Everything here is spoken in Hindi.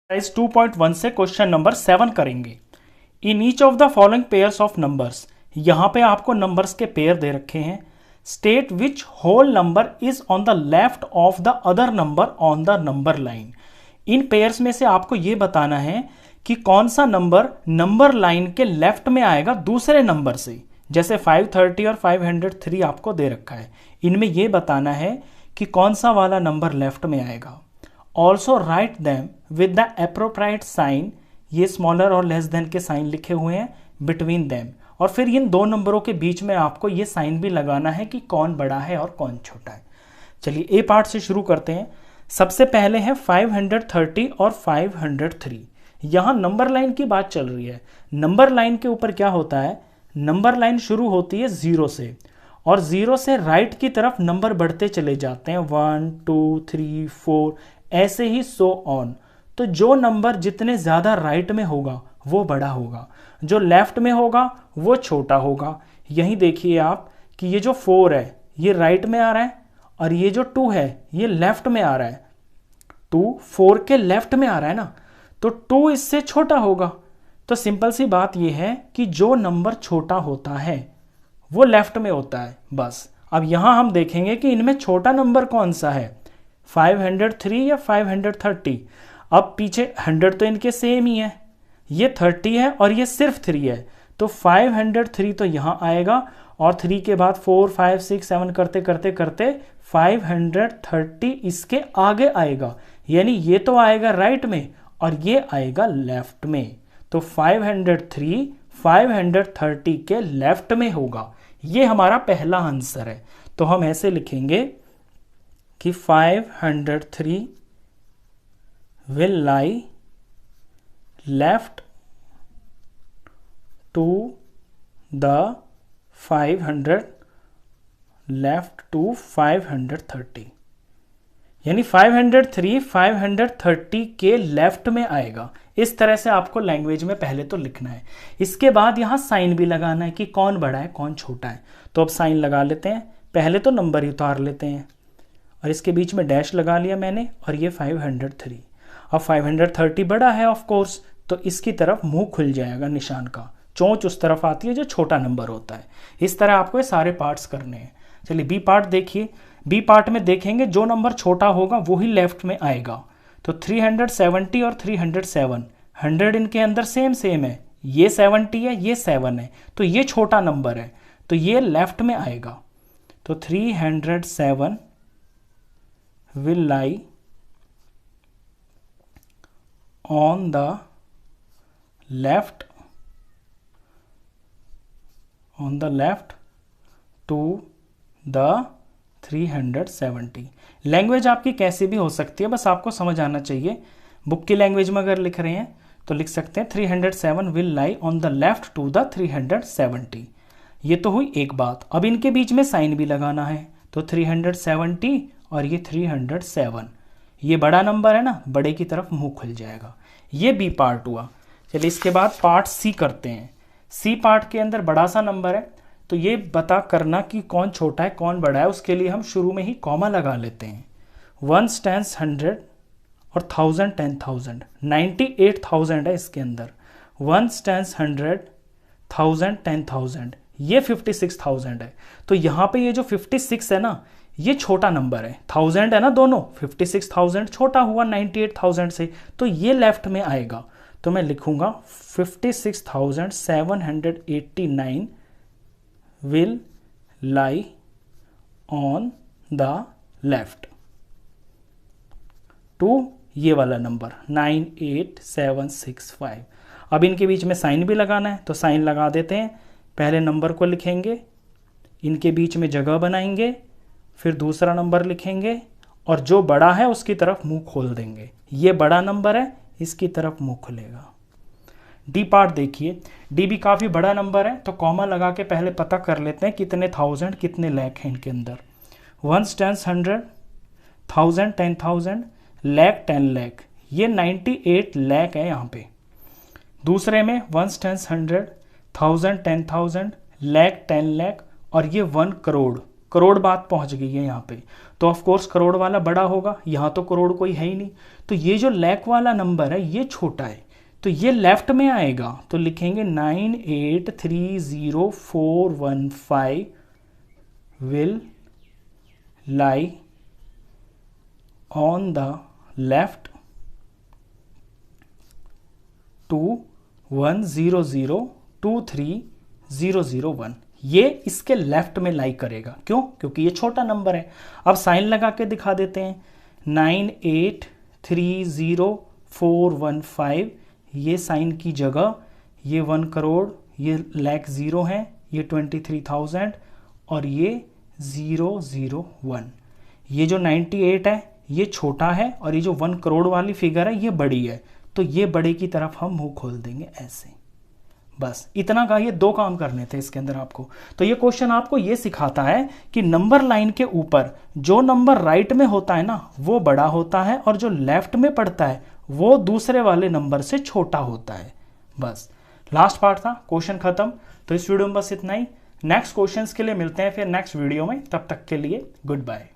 एक्सरसाइज 2.1 से क्वेश्चन नंबर 7 करेंगे। In each of the following pairs of numbers, यहाँ पे आपको नंबर्स के पेयर दे रखे हैं। State which whole number is on the left of the other number on the number line. इन पेयर्स में से आपको ये बताना है कि कौन सा नंबर लाइन के लेफ्ट में आएगा दूसरे नंबर से। जैसे 530 और 503 आपको दे रखा है, इनमें यह बताना है कि कौन सा वाला नंबर लेफ्ट में आएगा। Also write them with the appropriate sign, ये स्मॉलर और लेस देन के साइन लिखे हुए हैं बिटवीन दैम, और फिर इन दो नंबरों के बीच में आपको ये साइन भी लगाना है कि कौन बड़ा है और कौन छोटा है। चलिए ए पार्ट से शुरू करते हैं। सबसे पहले है 530 और 503। यहाँ नंबर लाइन की बात चल रही है। नंबर लाइन के ऊपर क्या होता है, नंबर लाइन शुरू होती है 0 से, और 0 से राइट की तरफ नंबर बढ़ते चले जाते हैं 1 2 3 4 ऐसे ही सो ऑन। तो जो नंबर जितने ज़्यादा राइट में होगा वो बड़ा होगा, जो लेफ्ट में होगा वो छोटा होगा। यही देखिए आप कि ये जो 4 है ये राइट में आ रहा है, और ये जो 2 है ये लेफ्ट में आ रहा है। 2 4 के लेफ्ट में आ रहा है ना, तो 2 इससे छोटा होगा। तो सिंपल सी बात ये है कि जो नंबर छोटा होता है वो लेफ्ट में होता है, बस। अब यहाँ हम देखेंगे कि इनमें छोटा नंबर कौन सा है, 503 या 530। अब पीछे 100 तो इनके सेम ही है, ये 30 है और ये सिर्फ 3 है, तो 503 तो यहाँ आएगा, और 3 के बाद 4 5 6 7 करते करते करते 530 इसके आगे आएगा। यानी ये तो आएगा राइट में और ये आएगा लेफ्ट में। तो 503 530 के लेफ्ट में होगा। ये हमारा पहला आंसर है। तो हम ऐसे लिखेंगे कि 503 will lie left to the 500 left to 530, यानी 503 530 के लेफ्ट में आएगा। इस तरह से आपको लैंग्वेज में पहले तो लिखना है। इसके बाद यहाँ साइन भी लगाना है कि कौन बड़ा है कौन छोटा है। तो अब साइन लगा लेते हैं। पहले तो नंबर ही उतार लेते हैं, और इसके बीच में डैश लगा लिया मैंने, और ये 503। अब 530 बड़ा है ऑफ कोर्स, तो इसकी तरफ मुंह खुल जाएगा निशान का, चोंच उस तरफ आती है जो छोटा नंबर होता है। इस तरह आपको ये सारे पार्ट्स करने हैं। चलिए बी पार्ट देखिए। बी पार्ट में देखेंगे जो नंबर छोटा होगा वो ही लेफ्ट में आएगा। तो 370 और 307, 100 इनके अंदर सेम है, ये 70 है ये 7 है, तो ये छोटा नंबर है, तो ये लेफ्ट में आएगा। तो 307 will lie on the left to the 370। Language आपकी कैसी भी हो सकती है, बस आपको समझ आना चाहिए। बुक की लैंग्वेज में अगर लिख रहे हैं तो लिख सकते हैं 307 will lie on the left to the 370। ये तो हुई एक बात। अब इनके बीच में साइन भी लगाना है, तो 370 और ये 307, ये बड़ा नंबर है ना, बड़े की तरफ मुंह खुल जाएगा। ये बी पार्ट हुआ। चलिए इसके बाद पार्ट सी करते हैं। सी पार्ट के अंदर बड़ा सा नंबर है, तो ये बता करना कि कौन छोटा है कौन बड़ा है, उसके लिए हम शुरू में ही कॉमा लगा लेते हैं। 1 टेंस 100 और 1000 10,000, 98,000 है इसके अंदर। 1 टेंस 100 1000 10,000, ये 56,000 है। तो यहाँ पे ये जो 56 है ना, ये छोटा नंबर है। 1000 है ना दोनों, 56,000 छोटा हुआ 98,000 से, तो ये लेफ्ट में आएगा। तो मैं लिखूंगा 56,789 will lie on the left to ये वाला नंबर 98765। अब इनके बीच में साइन भी लगाना है, तो साइन लगा देते हैं। पहले नंबर को लिखेंगे, इनके बीच में जगह बनाएंगे, फिर दूसरा नंबर लिखेंगे, और जो बड़ा है उसकी तरफ मुंह खोल देंगे। ये बड़ा नंबर है, इसकी तरफ मुंह खुलेगा। डी पार्ट देखिए। डी भी काफ़ी बड़ा नंबर है, तो कॉमा लगा के पहले पता कर लेते हैं कितने 1000 कितने लाख हैं इनके अंदर। 1 टेंस 100, 1000 10,000, लाख 10 लाख, ये 98 लाख है यहाँ पे। दूसरे में 1 टेंस 100, 1000 10,000, लाख 10 लाख, और ये 1 करोड़। करोड़ बात पहुंच गई है यहाँ पे। तो ऑफ कोर्स करोड़ वाला बड़ा होगा, यहाँ तो करोड़ कोई है ही नहीं, तो ये जो लाख वाला नंबर है ये छोटा है, तो ये लेफ्ट में आएगा, तो लिखेंगे 9830,415 will lie on the left 2100230001, ये इसके लेफ्ट में लाई करेगा। क्यों? क्योंकि ये छोटा नंबर है। अब साइन लगा के दिखा देते हैं, 9830,415, ये साइन की जगह ये 1 करोड़, ये लाख जीरो है, ये 23,000 और ये 001। ये जो 98 है ये छोटा है और ये जो 1 करोड़ वाली फिगर है ये बड़ी है, तो ये बड़े की तरफ हम मुंह खोल देंगे ऐसे। बस इतना का, ये 2 काम करने थे इसके अंदर आपको। तो ये क्वेश्चन आपको ये सिखाता है कि नंबर लाइन के ऊपर जो नंबर राइट में होता है ना वो बड़ा होता है, और जो लेफ्ट में पड़ता है वो दूसरे वाले नंबर से छोटा होता है। बस लास्ट पार्ट था, क्वेश्चन खत्म। तो इस वीडियो में बस इतना ही। नेक्स्ट क्वेश्चंस के लिए मिलते हैं फिर नेक्स्ट वीडियो में, तब तक के लिए गुड बाय।